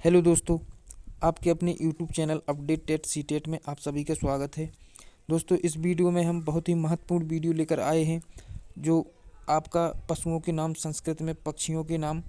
Hello दोस्तों, आपके अपने YouTube channel update TET C TET में आप सभी का स्वागत है। दोस्तों, इस वीडियो में हम बहुत ही महत्वपूर्ण वीडियो लेकर आए हैं जो आपका पशुओं के नाम संस्कृत में, पक्षियों के नाम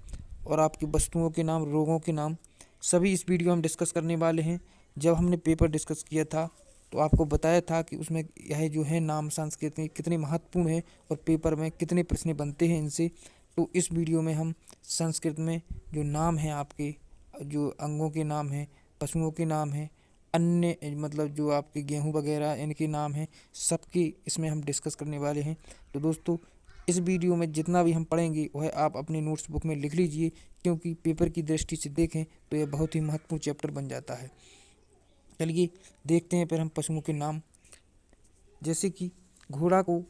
और आपकी वस्तुओं के नाम, रोगों के नाम सभी इस वीडियो में हम डिस्कस करने वाले हैं। जब हमने पेपर डिस्कस किया था तो आपको बताया था कि उसमें यह जो है नाम संस्कृत में कितने महत्वपूर्ण है और पेपर में कितने प्रश्न बनते हैं इनसे। तो इस वीडियो में हम संस्कृत में जो नाम है, आपके जो अंगों के नाम हैं, पशुओं के नाम हैं, अन्य मतलब जो आपके गेहूँ वगैरह इनके नाम हैं, सबकी इसमें हम डिस्कस करने वाले हैं। तो दोस्तों, इस वीडियो में जितना भी हम पढ़ेंगे वह आप अपने नोट्स बुक में लिख लीजिए, क्योंकि पेपर की दृष्टि से देखें तो यह बहुत ही महत्वपूर्ण चैप्टर बन जाता है। चलिए देखते हैं फिर हम पशुओं के नाम। जैसे कि घोड़ा को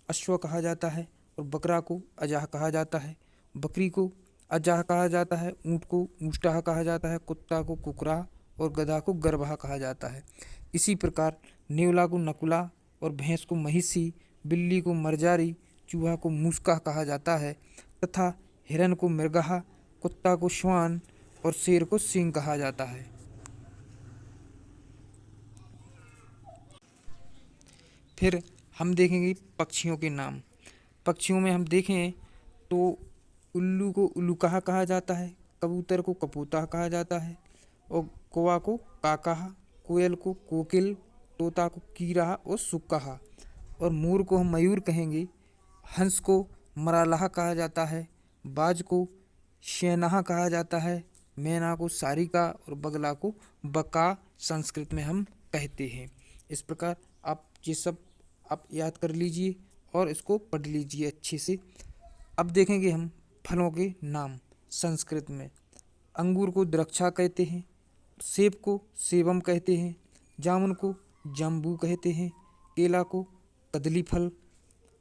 अश्व कहा जाता है और बकरा को अजाह कहा जाता है, बकरी को अजाह कहा जाता है, ऊँट को ऊष्टाह कहा जाता है, कुत्ता को कुकरा और गधा को गरबाह कहा जाता है। इसी प्रकार नेवला को नकुला और भैंस को महिषी, बिल्ली को मरजारी, चूहा को मूसका कहा जाता है तथा हिरन को मृगहा, कुत्ता को श्वान और शेर को सिंह कहा जाता है। फिर हम देखेंगे पक्षियों के नाम। पक्षियों में हम देखें तो उल्लू को उल्लूकाहा कहा जाता है, कबूतर को कपूता कहा जाता है और कौवा को काकाहा, कोयल को कोकिल, तोता को कीराहा और सुक्काहा और मोर को हम मयूर कहेंगे। हंस को मरालाहा कहा जाता है, बाज को शैनाहा कहा जाता है, मैना को सारिका और बगला को बका संस्कृत में हम कहते हैं। इस प्रकार आप ये सब आप याद कर लीजिए और इसको पढ़ लीजिए अच्छे से। अब देखेंगे हम फलों के नाम संस्कृत में। अंगूर को द्रक्षा कहते हैं, सेब को सेबम कहते हैं, जामुन को जाम्बू कहते हैं, केला को कदली फल,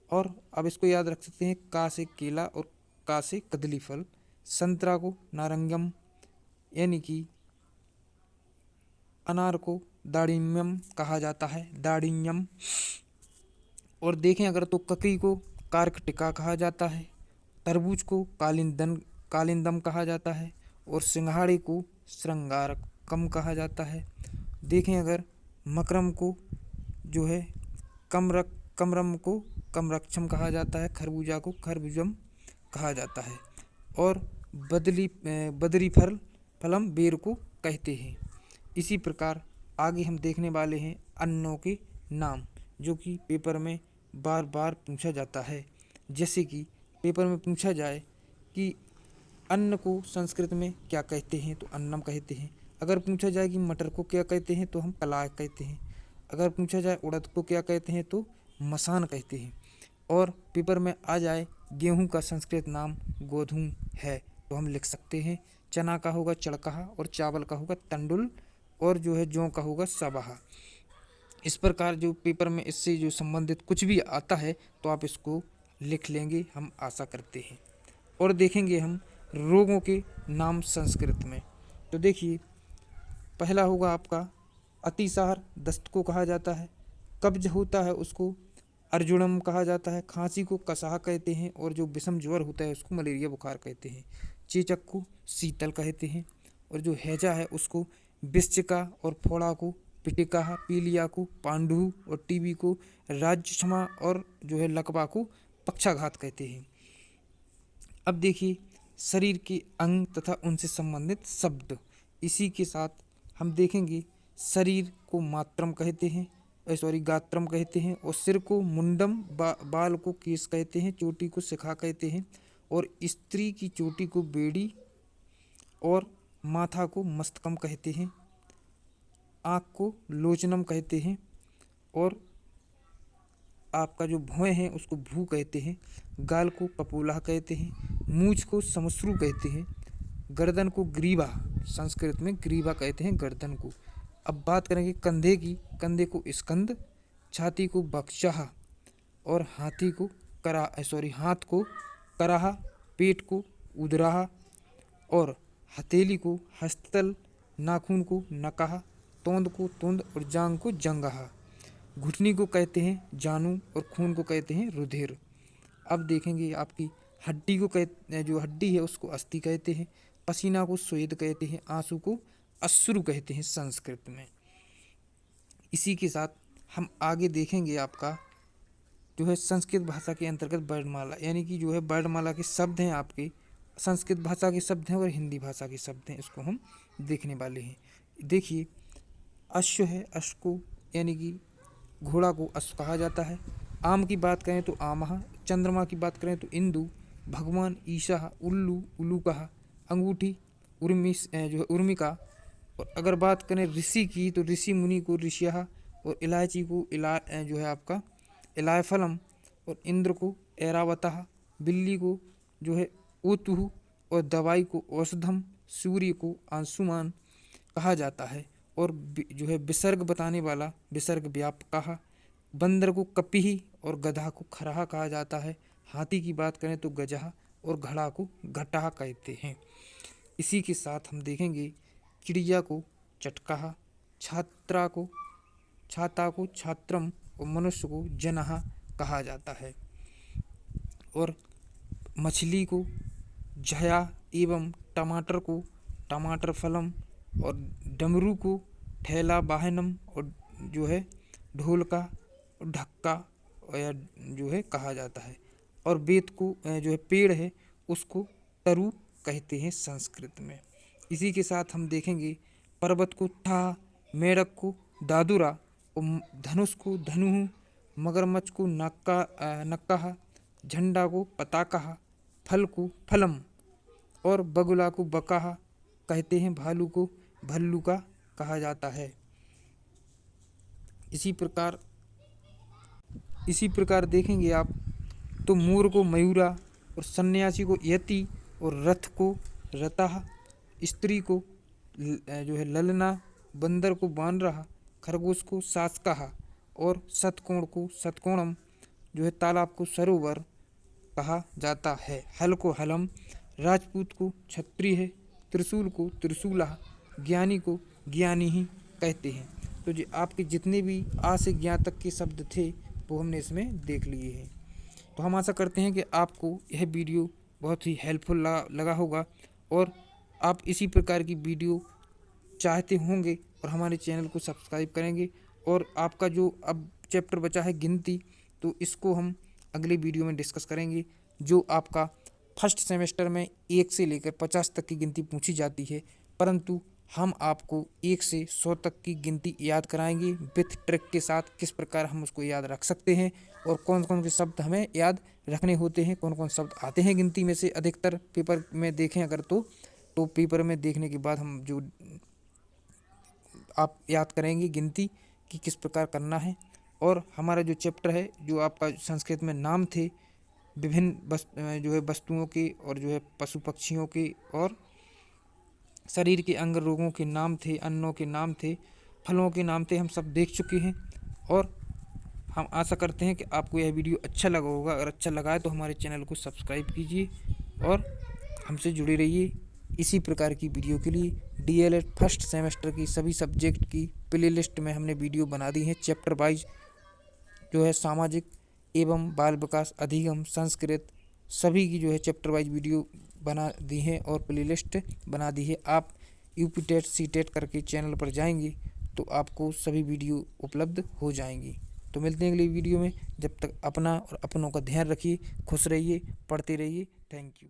और अब इसको याद रख सकते हैं का से केला और का से कदली फल। संतरा को नारंगम, यानी कि अनार को दाड़िम्यम कहा जाता है, दाड़िम्यम। और देखें अगर तो ककड़ी को कार्कटिका कहा जाता है, तरबूज को कालिंदम कहा जाता है और सिंघाड़े को श्रृंगारकम कहा जाता है। देखें अगर मकरम को जो है कमरम को कमरक्षम कहा जाता है, खरबूजा को खरबूजम कहा जाता है और बदरी फलम बेर को कहते हैं। इसी प्रकार आगे हम देखने वाले हैं अन्नों के नाम, जो कि पेपर में बार बार पूछा जाता है। जैसे कि पेपर में पूछा जाए कि अन्न को संस्कृत में क्या कहते हैं तो अन्नम कहते हैं। अगर पूछा जाए कि मटर को क्या कहते हैं तो हम कलाय कहते हैं। अगर पूछा जाए उड़द को क्या कहते हैं तो मसान कहते हैं। और पेपर में आ जाए गेहूं का संस्कृत नाम गोधूम है तो हम लिख सकते हैं। चना का होगा चड़कहा और चावल का होगा तंडुल और जो है जौ का होगा सबाहा। इस प्रकार जो पेपर में इससे जो संबंधित कुछ भी आता है तो आप इसको लिख लेंगे, हम आशा करते हैं। और देखेंगे हम रोगों के नाम संस्कृत में। तो देखिए, पहला होगा आपका अतिसार, दस्त को कहा जाता है। कब्ज होता है उसको अर्जुनम कहा जाता है। खांसी को कसाह कहते हैं और जो विषम ज्वर होता है उसको मलेरिया बुखार कहते हैं। चेचक को शीतल कहते हैं और जो हैजा है उसको विश्चिका और फोड़ा को पिटिका, पीलिया को पांडु और टीबी को राज्यक्षमा और जो है लकवा को पक्षाघात कहते हैं। अब देखिए शरीर के अंग तथा उनसे संबंधित शब्द। इसी के साथ हम देखेंगे शरीर को मात्रम कहते हैं, गात्रम कहते हैं और सिर को मुंडम, बाल को केस कहते हैं, चोटी को शिखा कहते हैं और स्त्री की चोटी को बेड़ी और माथा को मस्तकम कहते हैं। आँख को लोचनम कहते हैं और आपका जो भौं है उसको भू कहते हैं। गाल को कपोला कहते हैं, मूछ को समश्रु कहते हैं, गर्दन को ग्रीवा, संस्कृत में ग्रीवा कहते हैं गर्दन को। अब बात करेंगे कंधे की। कंधे को स्कंद, छाती को बक्षाह और हाथ को कराहा, पेट को उदराहा और हथेली को हस्तल, नाखून को नकाहा, तोंद को तुंद और जांग को जंगाहा। घुटनी को कहते हैं जानू और खून को कहते हैं रुधिर। अब देखेंगे आपकी हड्डी को जो हड्डी है उसको अस्थि कहते हैं, पसीना को स्वेद कहते हैं, आंसू को अश्रु कहते हैं संस्कृत में। इसी के साथ हम आगे देखेंगे आपका जो है संस्कृत भाषा के अंतर्गत वर्णमाला, यानी कि जो है वर्णमाला के शब्द हैं आपके, संस्कृत भाषा के शब्द हैं और हिंदी भाषा के शब्द हैं, इसको हम देखने वाले हैं। देखिए, अश्व है, अश्व को यानी कि घोड़ा को अश्व कहा जाता है। आम की बात करें तो आमह, चंद्रमा की बात करें तो इंदु, भगवान ईशा, उल्लू, उल्लूकः, अंगूठी जो है उर्मिका। और अगर बात करें ऋषि की तो ऋषि मुनि को ऋषियः, और इलायची को जो है आपका इलायफलम, और इंद्र को ऐरावतः, बिल्ली को जो है ओतुः, और दवाई को औषधम, सूर्य को अंशुमान कहा जाता है। और जो है विसर्ग बताने वाला विसर्ग व्यापकः, बंदर को कपिही और गधा को खरहा कहा जाता है। हाथी की बात करें तो गजह, और घड़ा को घटाह कहते हैं। इसी के साथ हम देखेंगे चिड़िया को चटकाह, छात्रा को छाता को छात्रम, और मनुष्य को जनः कहा जाता है। और मछली को झया, एवं टमाटर को टमाटर फलम, और डमरू को ठेला वाहनम, और जो है ढोलका और ढक्का या जो है कहा जाता है। और बेत को जो है पेड़ है उसको तरु कहते हैं संस्कृत में। इसी के साथ हम देखेंगे पर्वत को ठा, मेढक को दादुरा, और धनुष को धनु, मगरमच्छ को नक्काह, झंडा को पताकाह, फल को फलम, और बगुला को बकाह कहते हैं। भालू को भल्लुका कहा जाता है। इसी प्रकार देखेंगे आप तो मोर को मयूरा, और सन्यासी को यति, और रथ को रतः, स्त्री को जो है ललना, बंदर को बानरहा, खरगोश को शासकाह, और शतकोण को शतकोणम, जो है तालाब को सरोवर कहा जाता है। हल को हलम, राजपूत को क्षत्रिय है, त्रिशूल को त्रिशूला, ज्ञानी को ज्ञानी ही कहते हैं। तो जो आपके जितने भी आ से ज्ञा तक के शब्द थे वो हमने इसमें देख लिए हैं। तो हम आशा करते हैं कि आपको यह वीडियो बहुत ही हेल्पफुल लगा होगा, और आप इसी प्रकार की वीडियो चाहते होंगे और हमारे चैनल को सब्सक्राइब करेंगे। और आपका जो अब चैप्टर बचा है गिनती, तो इसको हम अगले वीडियो में डिस्कस करेंगे। जो आपका फर्स्ट सेमेस्टर में 1 से लेकर 50 तक की गिनती पूछी जाती है, परंतु हम आपको 1 से 100 तक की गिनती याद कराएंगे विथ ट्रिक के साथ, किस प्रकार हम उसको याद रख सकते हैं और कौन कौन से शब्द हमें याद रखने होते हैं, कौन कौन शब्द आते हैं गिनती में से अधिकतर पेपर में देखें अगर तो पेपर में देखने के बाद हम जो आप याद करेंगे गिनती कि किस प्रकार करना है। और हमारा जो चैप्टर है, जो आपका संस्कृत में नाम थे विभिन्न जो है वस्तुओं के, और जो है पशु पक्षियों के, और शरीर के अंग रोगों के नाम थे, अन्नों के नाम थे, फलों के नाम थे, हम सब देख चुके हैं। और हम आशा करते हैं कि आपको यह वीडियो अच्छा लगा होगा। अगर अच्छा लगा है तो हमारे चैनल को सब्सक्राइब कीजिए और हमसे जुड़े रहिए। इसी प्रकार की वीडियो के लिए DLED फर्स्ट सेमेस्टर की सभी सब्जेक्ट की प्लेलिस्ट में हमने वीडियो बना दी है, चैप्टर वाइज जो है सामाजिक एवं बाल विकास, अधिगम, संस्कृत, सभी की जो है चैप्टर वाइज वीडियो बना दी है और प्लेलिस्ट बना दी है। आप यूपी टेट CTET करके चैनल पर जाएंगे तो आपको सभी वीडियो उपलब्ध हो जाएंगी। तो मिलते हैं अगली वीडियो में। जब तक अपना और अपनों का ध्यान रखिए, खुश रहिए, पढ़ते रहिए। Thank you.